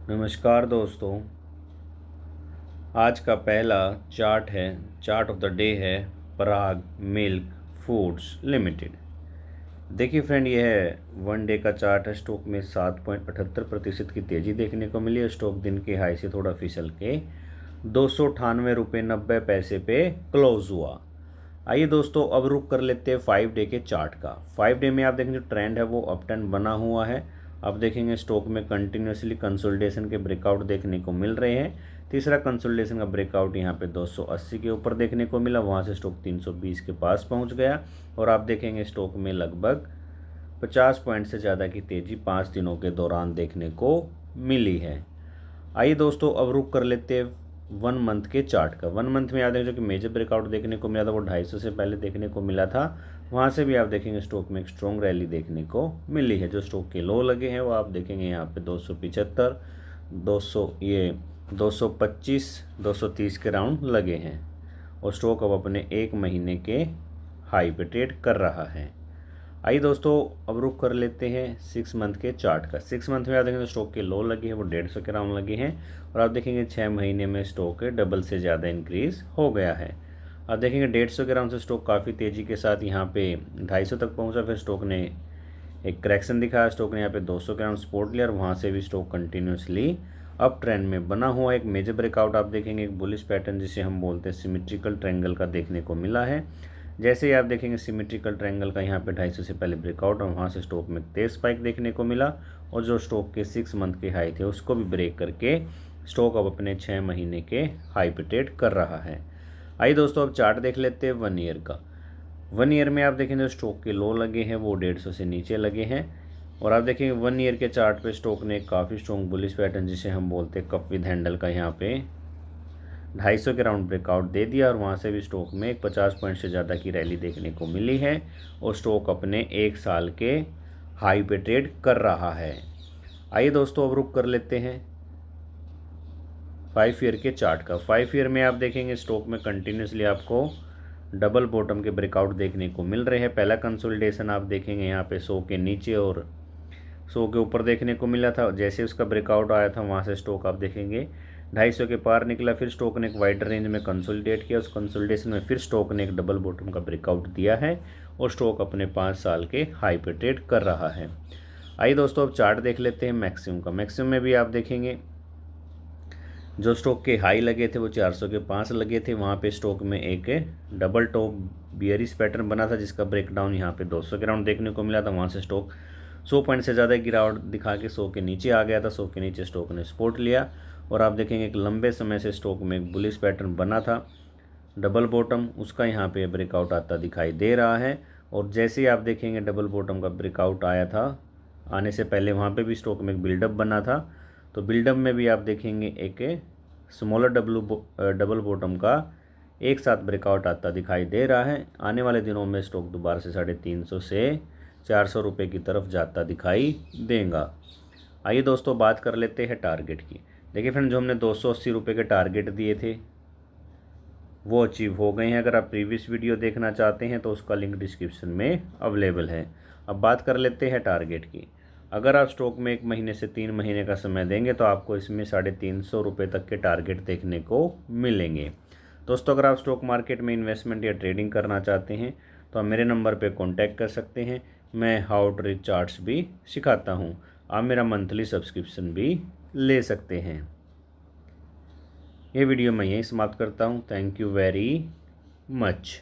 नमस्कार दोस्तों, आज का पहला चार्ट ऑफ द डे है पराग मिल्क फूड्स लिमिटेड। देखिए फ्रेंड, यह है वन डे का चार्ट है। स्टॉक में 7.78% की तेज़ी देखने को मिली है। स्टॉक दिन के हाई से थोड़ा फिसल के 298.90 रुपये पे क्लोज हुआ। आइए दोस्तों, अब रुक कर लेते हैं 5 डे के चार्ट का। 5 डे में आप देखेंगे जो ट्रेंड है वो अप ट्रेंड बना हुआ है। आप देखेंगे स्टॉक में कंटिन्यूसली कंसोलिडेशन के ब्रेकआउट देखने को मिल रहे हैं। तीसरा कंसोलिडेशन का ब्रेकआउट यहाँ पे 280 के ऊपर देखने को मिला, वहाँ से स्टॉक 320 के पास पहुँच गया और आप देखेंगे स्टॉक में लगभग 50 पॉइंट से ज़्यादा की तेज़ी 5 दिनों के दौरान देखने को मिली है। आइए दोस्तों, अब रुक कर लेते हैं 1 मंथ के चार्ट का। 1 मंथ में याद है जो कि मेजर ब्रेकआउट देखने को मिला था वो 250 से पहले देखने को मिला था। वहाँ से भी आप देखेंगे स्टॉक में एक स्ट्रॉन्ग रैली देखने को मिली है। जो स्टॉक के लो लगे हैं वो आप देखेंगे यहाँ पे 275, 225, 230 के राउंड लगे हैं और स्टॉक अब अपने 1 महीने के हाई पे ट्रेड कर रहा है। आइए दोस्तों, अब रुक कर लेते हैं 6 मंथ के चार्ट का। 6 मंथ में आप देखेंगे तो स्टॉक के लो लगे हैं वो 150 के राउंड लगे हैं और आप देखेंगे 6 महीने में स्टॉक के डबल से ज़्यादा इंक्रीज़ हो गया है। आप देखेंगे 150 के राउंड से स्टॉक काफ़ी तेज़ी के साथ यहाँ पे 250 तक पहुँचा, फिर स्टॉक ने एक करेक्शन दिखाया। स्टॉक ने यहाँ पे 200 के राउंड सपोर्ट लिया और वहाँ से भी स्टॉक कंटिन्यूसली अप ट्रेंड में बना हुआ एक मेजर ब्रेकआउट आप देखेंगे, एक बुलिश पैटर्न जिसे हम बोलते हैं सिमेट्रिकल ट्रायंगल का देखने को मिला है। जैसे ही आप देखेंगे सिमेट्रिकल ट्रायंगल का यहाँ पे 250 से पहले ब्रेकआउट और वहाँ से स्टॉक में तेज स्पाइक देखने को मिला और जो स्टॉक के 6 मंथ के हाई थे उसको भी ब्रेक करके स्टॉक अब अपने 6 महीने के हाई पे ट्रेड कर रहा है। आइए दोस्तों, अब चार्ट देख लेते हैं 1 ईयर का। 1 ईयर में आप देखेंगे जो स्टॉक के लो लगे हैं वो 150 से नीचे लगे हैं और आप देखेंगे 1 ईयर के चार्ट पे स्टॉक ने काफ़ी स्ट्रॉन्ग बुलिश पैटर्न जिसे हम बोलते हैं कप विद हैंडल का यहाँ पे 250 के राउंड ब्रेकआउट दे दिया और वहाँ से भी स्टॉक में एक 50 पॉइंट से ज़्यादा की रैली देखने को मिली है और स्टॉक अपने 1 साल के हाई पे ट्रेड कर रहा है। आइए दोस्तों, अब रुक कर लेते हैं 5 ईयर के चार्ट का। 5 ईयर में आप देखेंगे स्टॉक में कंटिन्यूसली आपको डबल बॉटम के ब्रेकआउट देखने को मिल रहे हैं। पहला कंसोलिडेशन आप देखेंगे यहाँ पे 100 के नीचे और 100 के ऊपर देखने को मिला था। जैसे उसका ब्रेकआउट आया था वहाँ से स्टॉक आप देखेंगे 250 के पार निकला, फिर स्टॉक ने एक वाइडर रेंज में कंसोलिडेट किया। उस कंसोलिडेशन में फिर स्टॉक ने एक डबल बॉटम का ब्रेकआउट दिया है और स्टॉक अपने 5 साल के हाई पे ट्रेड कर रहा है। आइए दोस्तों, अब चार्ट देख लेते हैं मैक्सिमम का। मैक्सिमम में भी आप देखेंगे जो स्टॉक के हाई लगे थे वो 400 के पास लगे थे। वहाँ पे स्टॉक में एक डबल टॉप बियरिश पैटर्न बना था जिसका ब्रेकडाउन यहाँ पे 200 के राउंड देखने को मिला था। वहाँ से स्टॉक 100 पॉइंट से ज़्यादा गिरावट दिखा के 100 के नीचे आ गया था। 100 के नीचे स्टॉक ने सपोर्ट लिया और आप देखेंगे एक लंबे समय से स्टॉक में एक बुलिश पैटर्न बना था डबल बॉटम, उसका यहाँ पे ब्रेकआउट आता दिखाई दे रहा है। और जैसे ही आप देखेंगे डबल बॉटम का ब्रेकआउट आया था, आने से पहले वहाँ पे भी स्टॉक में एक बिल्डअप बना था, तो बिल्डअप में भी आप देखेंगे एक स्मॉलर डबल बॉटम का एक साथ ब्रेकआउट आता दिखाई दे रहा है। आने वाले दिनों में स्टॉक दोबारा से 350 से 400 रुपये की तरफ जाता दिखाई देगा। आइए दोस्तों, बात कर लेते हैं टारगेट की। देखिए फ्रेंड, जो हमने 280 रुपये के टारगेट दिए थे वो अचीव हो गए हैं। अगर आप प्रीवियस वीडियो देखना चाहते हैं तो उसका लिंक डिस्क्रिप्शन में अवेलेबल है। अब बात कर लेते हैं टारगेट की। अगर आप स्टॉक में 1 महीने से 3 महीने का समय देंगे तो आपको इसमें 350 रुपये तक के टारगेट देखने को मिलेंगे। दोस्तों, अगर आप स्टॉक मार्केट में इन्वेस्टमेंट या ट्रेडिंग करना चाहते हैं तो आप मेरे नंबर पर कॉन्टैक्ट कर सकते हैं। मैं हाउ टू रीड चार्ट्स भी सिखाता हूँ। आप मेरा मंथली सब्सक्रिप्शन भी ले सकते हैं। ये वीडियो मैं यहीं समाप्त करता हूँ। Thank you very much.